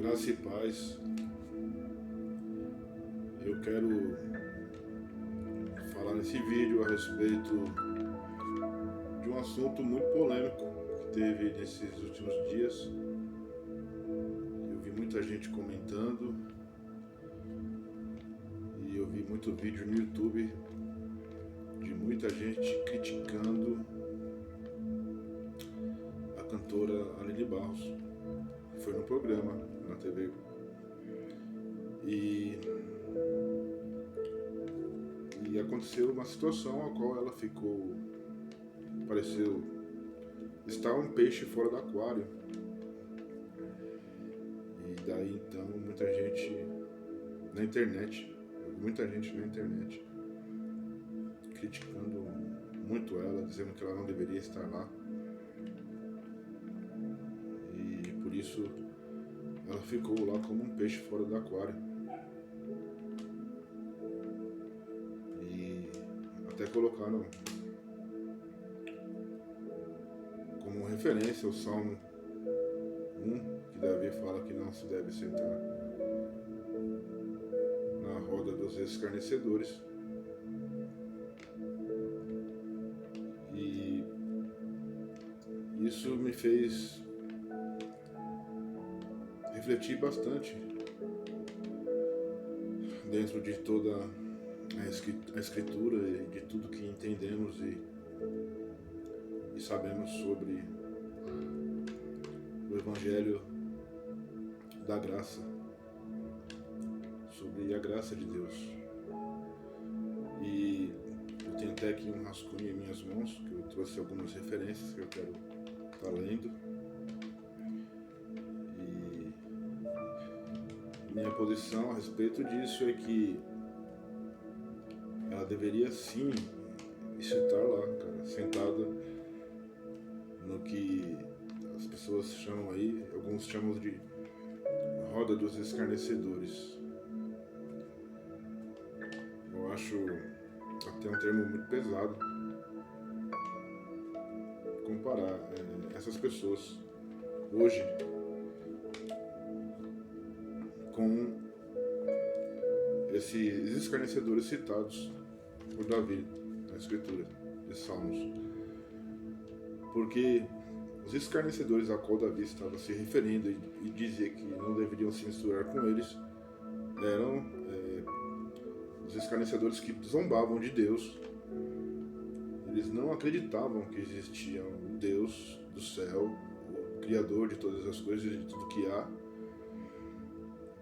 Graça e paz. Eu quero falar nesse vídeo a respeito de um assunto muito polêmico que teve nesses últimos dias. Eu vi muita gente comentando e eu vi muito vídeo no YouTube de muita gente criticando a cantora Aline Barros. Foi no programa, na TV. E aconteceu uma situação a qual ela ficou, pareceu estar um peixe fora do aquário. E daí então muita gente na internet criticando muito ela, dizendo que ela não deveria estar lá. E por isso ela ficou lá como um peixe fora do aquário. E até colocaram como referência o Salmo 1, que Davi fala que não se deve sentar na roda dos escarnecedores. E isso me fez refletir bastante dentro de toda a escritura e de tudo que entendemos e sabemos sobre o Evangelho da graça, sobre a graça de Deus. E eu tenho até aqui um rascunho em minhas mãos, que eu trouxe algumas referências que eu quero estar lendo. Minha posição a respeito disso é que ela deveria sim estar lá, cara, sentada no que as pessoas chamam aí, alguns chamam de roda dos escarnecedores. Eu acho até um termo muito pesado comparar essas pessoas hoje com esses escarnecedores citados por Davi na escritura de Salmos. Porque os escarnecedores a qual Davi estava se referindo e dizia que não deveriam se misturar com eles eram os escarnecedores que zombavam de Deus. Eles não acreditavam que existia um Deus do céu, o Criador de todas as coisas e de tudo que há.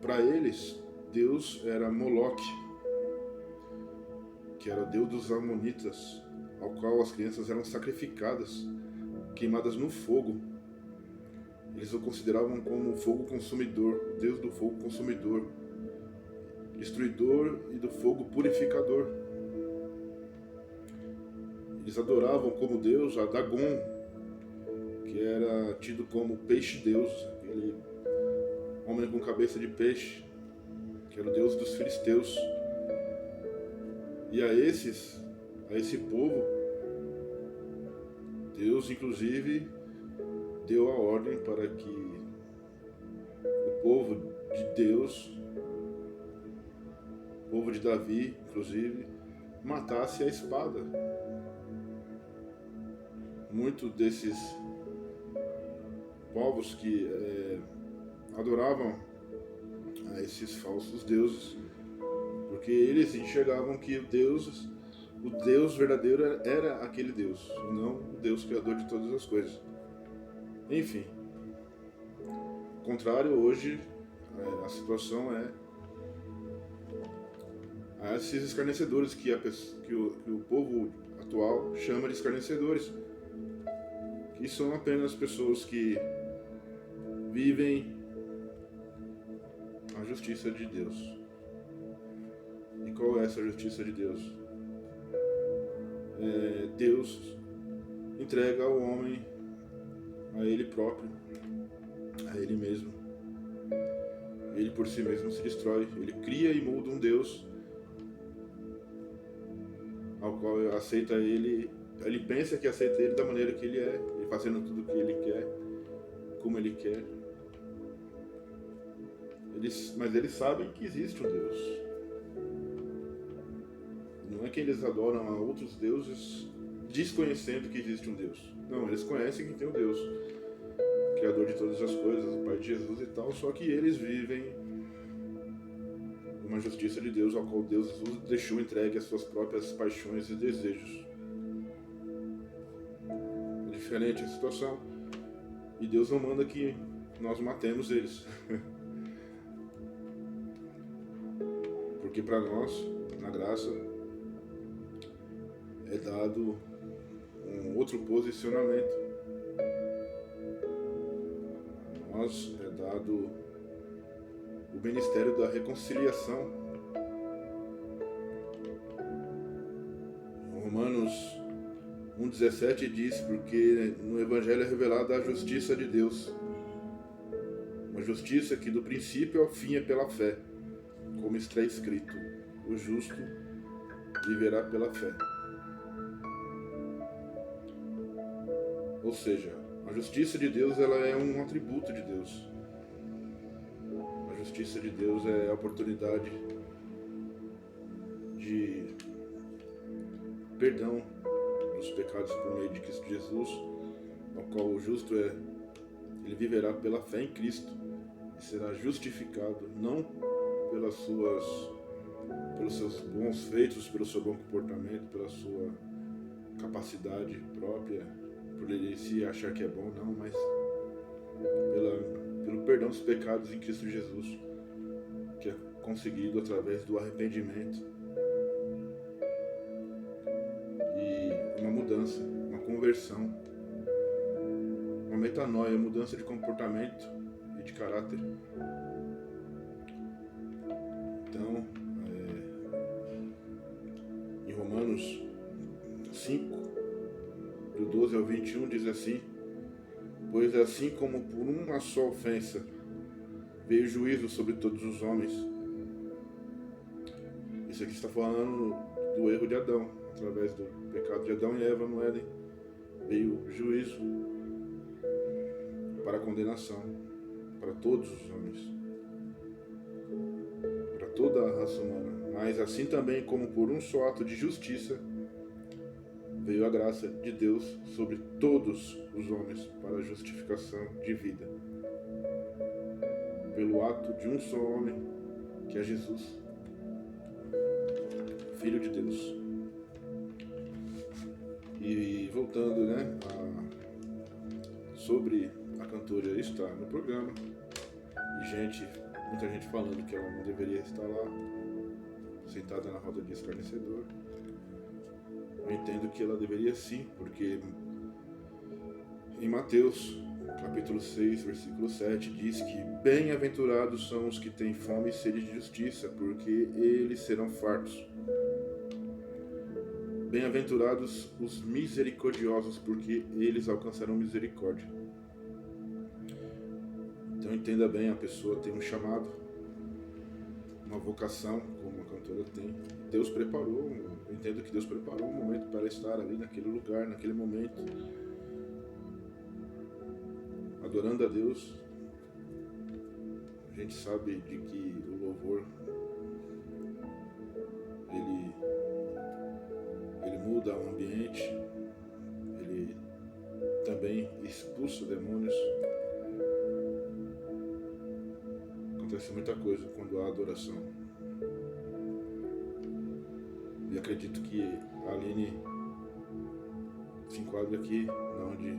Para eles, Deus era Moloque, que era o Deus dos Amonitas, ao qual as crianças eram sacrificadas, queimadas no fogo. Eles o consideravam como o fogo consumidor, o Deus do fogo consumidor, destruidor e do fogo purificador. Eles adoravam como Deus a Dagon, que era tido como peixe-deus, aquele homem com cabeça de peixe, que era o Deus dos filisteus. E a esse povo, Deus inclusive deu a ordem para que o povo de Deus, o povo de Davi inclusive, matasse a espada. Muitos desses povos que adoravam a esses falsos deuses, porque eles enxergavam que o Deus verdadeiro era aquele Deus, não o Deus criador de todas as coisas. Enfim, ao contrário, hoje a situação é a esses escarnecedores que o povo atual chama de escarnecedores, que são apenas pessoas que vivem a justiça de Deus. E qual é essa justiça de Deus? Deus entrega ao homem a ele próprio, a ele mesmo. Ele por si mesmo se destrói. Ele cria e molda um Deus ao qual aceita ele. Ele pensa que aceita ele da maneira que ele é, ele fazendo tudo o que ele quer, como ele quer. Mas eles sabem que existe um Deus. Não é que eles adoram a outros deuses desconhecendo que existe um Deus. Não, eles conhecem que tem um Deus, Criador de todas as coisas, o Pai de Jesus e tal, só que eles vivem uma justiça de Deus, ao qual Deus os deixou entregue às suas próprias paixões e desejos. É diferente a situação, e Deus não manda que nós matemos eles. Porque para nós, na graça, é dado um outro posicionamento. A nós é dado o ministério da reconciliação. Romanos 1,17 diz: porque no Evangelho é revelada a justiça de Deus. Uma justiça que do princípio ao fim é pela fé. Como está escrito: o justo viverá pela fé. Ou seja, a justiça de Deus, ela é um atributo de Deus. A justiça de Deus é a oportunidade de perdão dos pecados por meio de Cristo Jesus, ao qual o justo ele viverá pela fé em Cristo e será justificado não pelos seus bons feitos, pelo seu bom comportamento, pela sua capacidade própria, por ele se achar que é bom, não, mas pelo perdão dos pecados em Cristo Jesus, que é conseguido através do arrependimento e uma mudança, uma conversão, uma metanoia, mudança de comportamento e de caráter. Então, em Romanos 5, do 12 ao 21, diz assim: pois assim como por uma só ofensa veio juízo sobre todos os homens. Isso aqui está falando do erro de Adão. Através do pecado de Adão e Eva no Éden, veio juízo para a condenação para todos os homens, para toda a raça humana. Mas assim também como por um só ato de justiça veio a graça de Deus sobre todos os homens para a justificação de vida, pelo ato de um só homem, que é Jesus, Filho de Deus. E voltando, sobre a cantora estar no programa, e muita gente falando que ela não deveria estar lá, sentada na roda de escarnecedor. Eu entendo que ela deveria sim, porque em Mateus, capítulo 6, versículo 7, diz que bem-aventurados são os que têm fome e sede de justiça, porque eles serão fartos. Bem-aventurados os misericordiosos, porque eles alcançarão misericórdia. Então entenda bem, a pessoa tem um chamado, uma vocação, como a cantora tem. Deus preparou, eu entendo que Deus preparou um momento para estar ali naquele lugar, naquele momento, adorando a Deus. A gente sabe de que o louvor ele muda o ambiente, ele também expulsa demônios. Acontece muita coisa quando há adoração. E acredito que a Aline se enquadra aqui, onde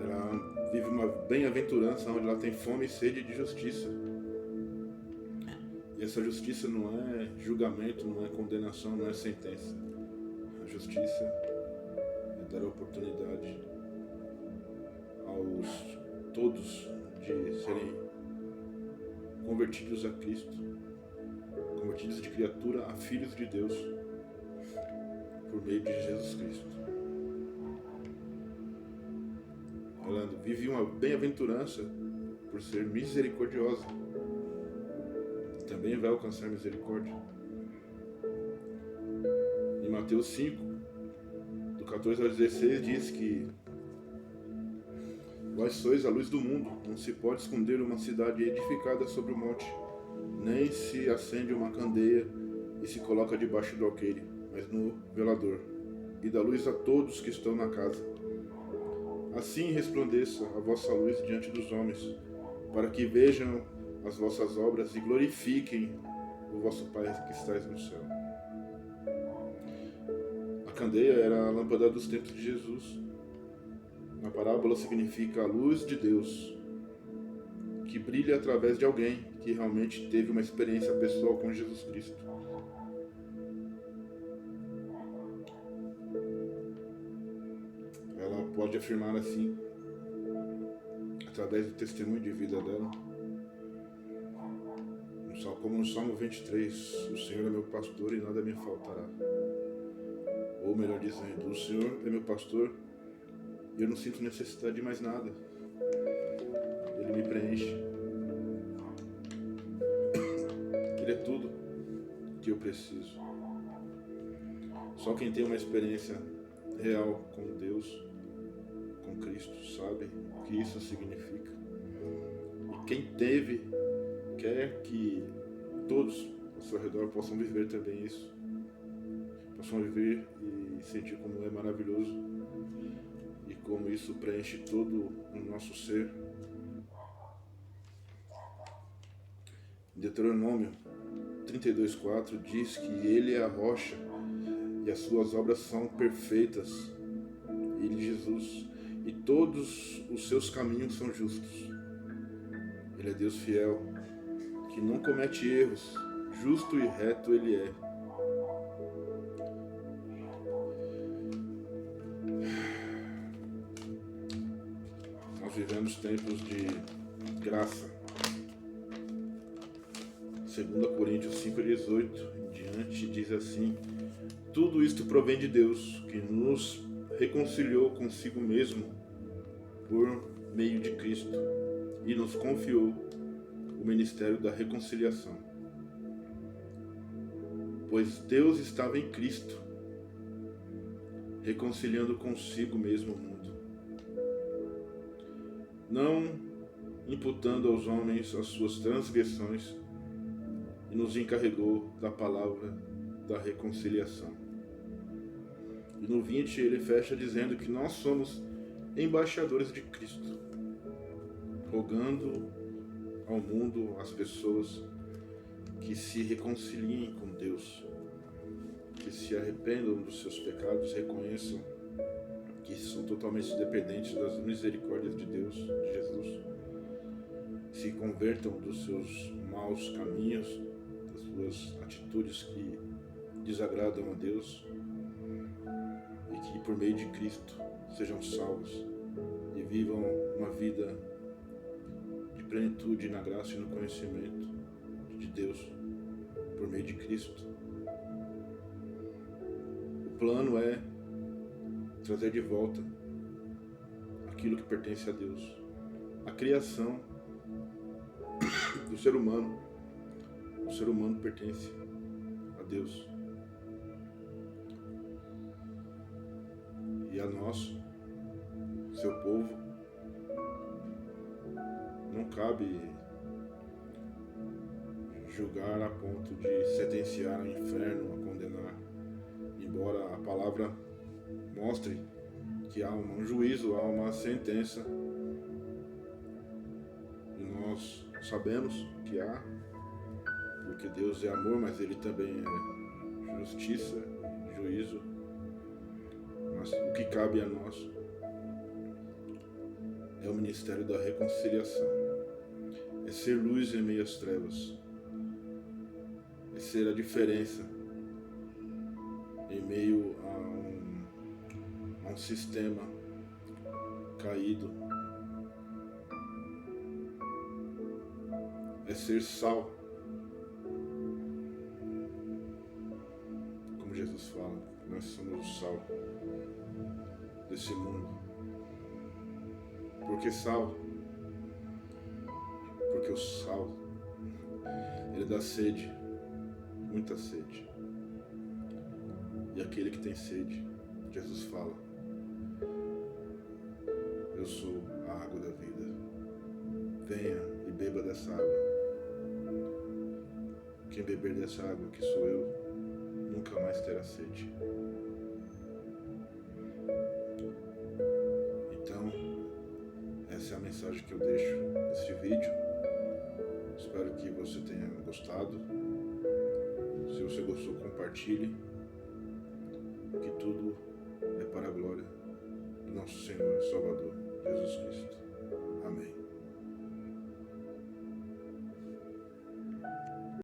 ela vive uma bem-aventurança, onde ela tem fome e sede de justiça. E essa justiça não é julgamento, não é condenação, não é sentença. A justiça é dar a oportunidade aos todos de serem convertidos a Cristo, convertidos de criatura a filhos de Deus, por meio de Jesus Cristo. Ela vive uma bem-aventurança por ser misericordiosa. Também vai alcançar misericórdia. Em Mateus 5, do 14 ao 16, diz que Vós sois a luz do mundo. Não se pode esconder uma cidade edificada sobre o monte, nem se acende uma candeia e se coloca debaixo do alqueire, mas no velador, e dá luz a todos que estão na casa. Assim resplandeça a vossa luz diante dos homens, para que vejam as vossas obras e glorifiquem o vosso Pai que estais no céu. A candeia era a lâmpada dos tempos de Jesus. Na parábola significa a luz de Deus, que brilha através de alguém que realmente teve uma experiência pessoal com Jesus Cristo. Ela pode afirmar assim, através do testemunho de vida dela, como no Salmo 23, o Senhor é meu pastor e nada me faltará. Ou melhor dizendo, o Senhor é meu pastor e eu não sinto necessidade de mais nada. Ele me preenche. Ele é tudo que eu preciso. Só quem tem uma experiência real com Deus, com Cristo, sabe o que isso significa. E quem teve, quer que todos ao seu redor possam viver também isso. Possam viver e sentir como é maravilhoso e como isso preenche todo o nosso ser. Deuteronômio 32:4 diz que Ele é a rocha e as suas obras são perfeitas. Ele, Jesus, e todos os seus caminhos são justos. Ele é Deus fiel, que não comete erros, justo e reto Ele é. Nós vivemos tempos de graça. 2 Coríntios 5,18 em diante diz assim: tudo isto provém de Deus, que nos reconciliou consigo mesmo por meio de Cristo e nos confiou o ministério da reconciliação. Pois Deus estava em Cristo, reconciliando consigo mesmo o mundo, não imputando aos homens as suas transgressões, e nos encarregou da palavra da reconciliação. E no 20 ele fecha dizendo que nós somos embaixadores de Cristo, rogando ao mundo, às pessoas, que se reconciliem com Deus, que se arrependam dos seus pecados, reconheçam que são totalmente dependentes das misericórdias de Deus, de Jesus, se convertam dos seus maus caminhos, das suas atitudes que desagradam a Deus, e que por meio de Cristo sejam salvos e vivam uma vida de plenitude na graça e no conhecimento de Deus por meio de Cristo. O plano é trazer de volta aquilo que pertence a Deus, a criação do ser humano. O ser humano pertence a Deus. E a nós, seu povo, não cabe julgar a ponto de sentenciar ao inferno, a condenar, embora a palavra mostre que há um juízo, há uma sentença, e nós sabemos que há, porque Deus é amor, mas Ele também é justiça, juízo. Mas o que cabe a nós é o ministério da reconciliação, é ser luz em meio às trevas, é ser a diferença em meio a um sistema caído, é ser sal, como Jesus fala, nós somos o sal desse mundo. Por que sal? Porque o sal, ele dá sede, muita sede. E aquele que tem sede, Jesus fala: eu sou a a água da vida. Venha e beba dessa água. Quem beber dessa água, que sou eu, nunca mais terá sede. Então, essa é a mensagem que eu deixo neste vídeo. Espero que você tenha gostado. Se você gostou, compartilhe. Que tudo é para a glória do nosso Senhor e Salvador, Jesus Cristo. Amém.